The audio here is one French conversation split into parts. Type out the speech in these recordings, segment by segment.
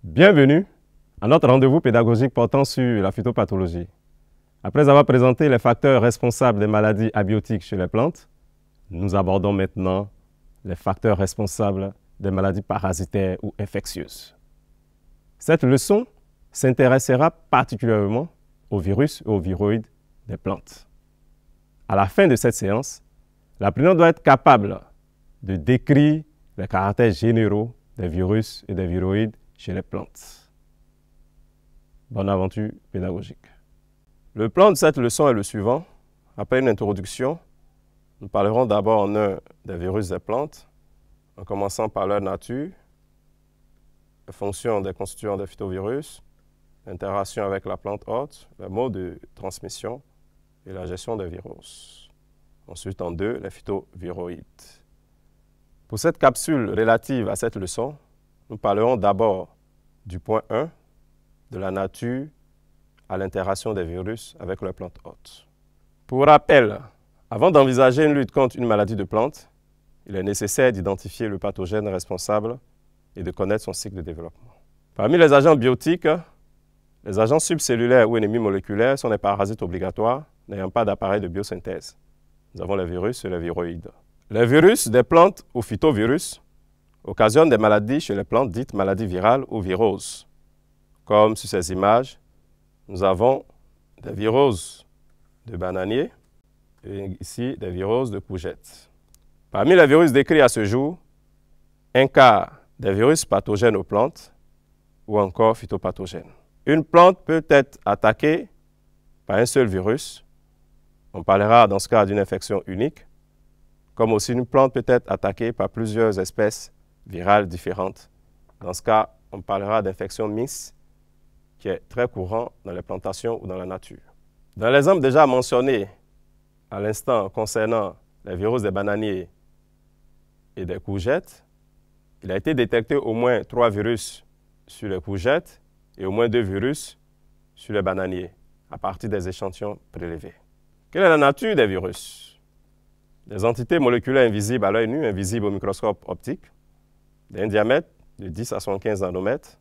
Bienvenue à notre rendez-vous pédagogique portant sur la phytopathologie. Après avoir présenté les facteurs responsables des maladies abiotiques chez les plantes, nous abordons maintenant les facteurs responsables des maladies parasitaires ou infectieuses. Cette leçon s'intéressera particulièrement aux virus et aux viroïdes des plantes. À la fin de cette séance, l'apprenant doit être capable de décrire les caractères généraux des virus et des viroïdes chez les plantes. Bonne aventure pédagogique. Le plan de cette leçon est le suivant. Après une introduction, nous parlerons d'abord en un des virus des plantes, en commençant par leur nature, les fonctions des constituants des phytovirus, l'interaction avec la plante hôte, le mode de transmission et la gestion des virus. Ensuite, en deux, les phytoviroïdes. Pour cette capsule relative à cette leçon, nous parlerons d'abord du point 1, de la nature à l'interaction des virus avec leurs plantes hôtes. Pour rappel, avant d'envisager une lutte contre une maladie de plante, il est nécessaire d'identifier le pathogène responsable et de connaître son cycle de développement. Parmi les agents biotiques, les agents subcellulaires ou ennemis moléculaires sont des parasites obligatoires n'ayant pas d'appareil de biosynthèse. Nous avons les virus et les viroïdes. Les virus des plantes ou phytovirus occasionnent des maladies chez les plantes dites maladies virales ou viroses. Comme sur ces images, nous avons des viroses de bananier et ici des viroses de courgettes. Parmi les virus décrits à ce jour, un quart des virus pathogènes aux plantes ou encore phytopathogènes. Une plante peut être attaquée par un seul virus. On parlera dans ce cas d'une infection unique, comme aussi une plante peut être attaquée par plusieurs espèces virales différentes. Dans ce cas, on parlera d'infection mixte, qui est très courant dans les plantations ou dans la nature. Dans l'exemple déjà mentionné à l'instant concernant les virus des bananiers et des courgettes, il a été détecté au moins 3 virus sur les courgettes et au moins 2 virus sur les bananiers à partir des échantillons prélevés. Quelle est la nature des virus? Des entités moléculaires invisibles à l'œil nu, invisibles au microscope optique, d'un diamètre de 10 à 75 nanomètres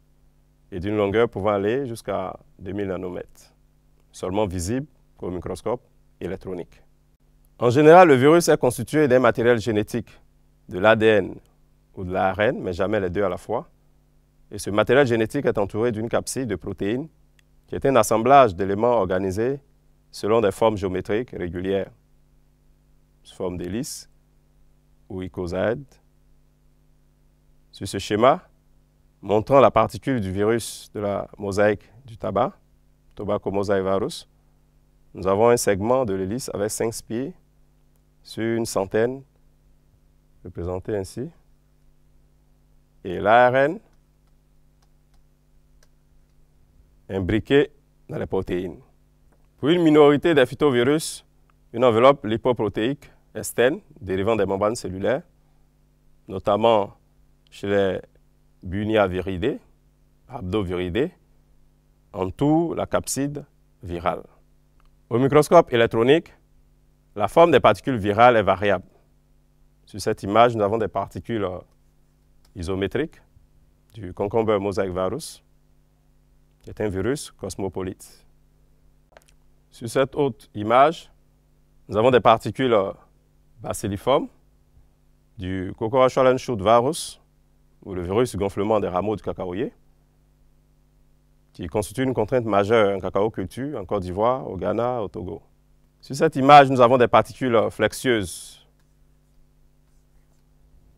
et d'une longueur pouvant aller jusqu'à 2000 nanomètres, seulement visible au microscope électronique. En général, le virus est constitué d'un matériel génétique, de l'ADN ou de l'ARN, mais jamais les deux à la fois. Et ce matériel génétique est entouré d'une capside de protéines qui est un assemblage d'éléments organisés selon des formes géométriques régulières, sous forme d'hélice ou icosaèdre. Sur ce schéma, montrant la particule du virus de la mosaïque du tabac, Tobacco mosaic virus, nous avons un segment de l'hélice avec 5 spires sur une centaine, représenté ainsi, et l'ARN imbriqué dans les protéines. Pour une minorité des phytovirus, une enveloppe lipoprotéique externe dérivant des membranes cellulaires, notamment chez les Bunyaviridae, Rhabdoviridae, entoure la capside virale. Au microscope électronique, la forme des particules virales est variable. Sur cette image, nous avons des particules isométriques du Cucumber mosaic virus, qui est un virus cosmopolite. Sur cette autre image, nous avons des particules bacilliformes du Cocoa shoot virus, ou le virus du gonflement des rameaux du cacaoyer, qui constitue une contrainte majeure en cacao culture en Côte d'Ivoire, au Ghana, au Togo. Sur cette image, nous avons des particules flexueuses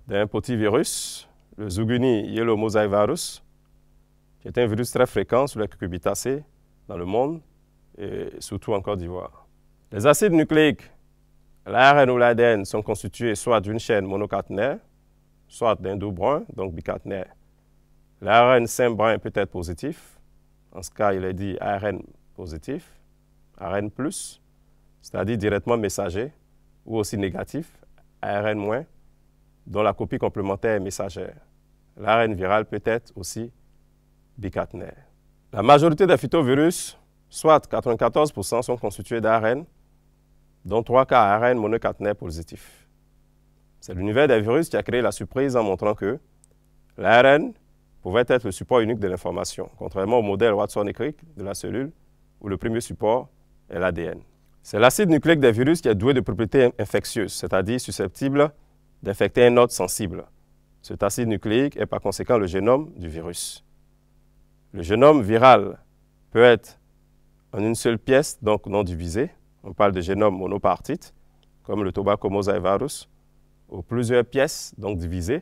d'un petit virus, le Zuguni yellow mosaic virus, qui est un virus très fréquent sur les cucurbitacées dans le monde et surtout en Côte d'Ivoire. Les acides nucléiques, l'ARN ou l'ADN, sont constitués soit d'une chaîne monocaténaire, soit d'un double brun, donc bicaténaire. L'ARN brun peut être positif. En ce cas, il est dit ARN positif, ARN+, c'est-à-dire directement messager, ou aussi négatif, ARN-, dont la copie complémentaire est messagère. L'ARN viral peut être aussi bicaténaire. La majorité des phytovirus, soit 94%, sont constitués d'ARN, dont 3 cas ARN monocaténaire positif. C'est l'univers des virus qui a créé la surprise en montrant que l'ARN pouvait être le support unique de l'information, contrairement au modèle Watson-Crick de la cellule, où le premier support est l'ADN. C'est l'acide nucléique des virus qui est doué de propriétés infectieuses, c'est-à-dire susceptible d'infecter un hôte sensible. Cet acide nucléique est par conséquent le génome du virus. Le génome viral peut être en une seule pièce, donc non divisé. On parle de génome monopartite, comme le tobacco mosaic virus, ou plusieurs pièces, donc divisées.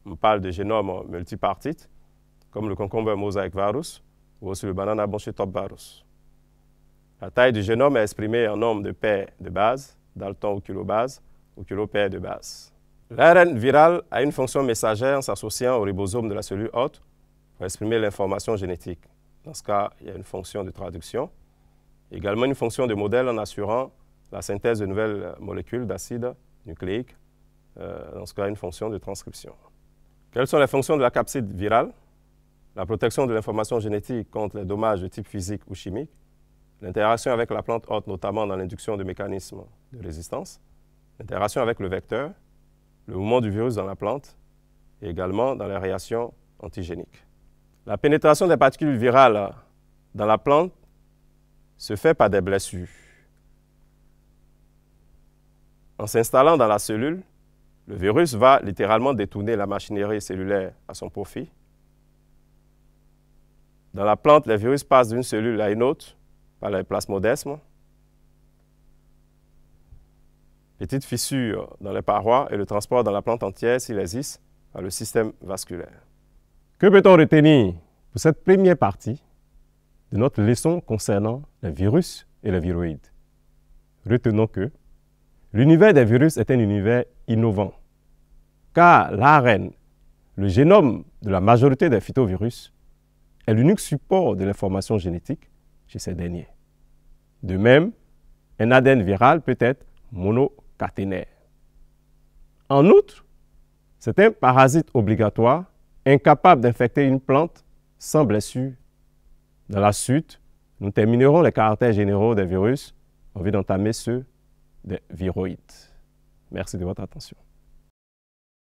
On parle de génome multipartite, comme le concombre mosaic virus, ou aussi le banana bunchy top virus. La taille du génome est exprimée en nombre de paires de bases, Dalton ou kilobase, ou kilopaires de bases. L'ARN viral a une fonction messagère en s'associant au ribosome de la cellule hôte pour exprimer l'information génétique. Dans ce cas, il y a une fonction de traduction. Également une fonction de modèle en assurant la synthèse de nouvelles molécules d'acide nucléique. Dans ce cas, une fonction de transcription. Quelles sont les fonctions de la capside virale? La protection de l'information génétique contre les dommages de type physique ou chimique, l'interaction avec la plante hôte, notamment dans l'induction de mécanismes de résistance, l'interaction avec le vecteur, le mouvement du virus dans la plante et également dans les réactions antigéniques. La pénétration des particules virales dans la plante se fait par des blessures. En s'installant dans la cellule, le virus va littéralement détourner la machinerie cellulaire à son profit. Dans la plante, les virus passent d'une cellule à une autre par les plasmodesmes, petites fissures dans les parois et le transport dans la plante entière s'il existe par le système vasculaire. Que peut-on retenir pour cette première partie de notre leçon concernant les virus et les viroïdes? Retenons que l'univers des virus est un univers innovant, car l'ARN, le génome de la majorité des phytovirus, est l'unique support de l'information génétique chez ces derniers. De même, un ADN viral peut être monocaténaire. En outre, c'est un parasite obligatoire, incapable d'infecter une plante sans blessure. Dans la suite, nous terminerons les caractères généraux des virus. On vient d'entamer ceux des viroïdes. Merci de votre attention.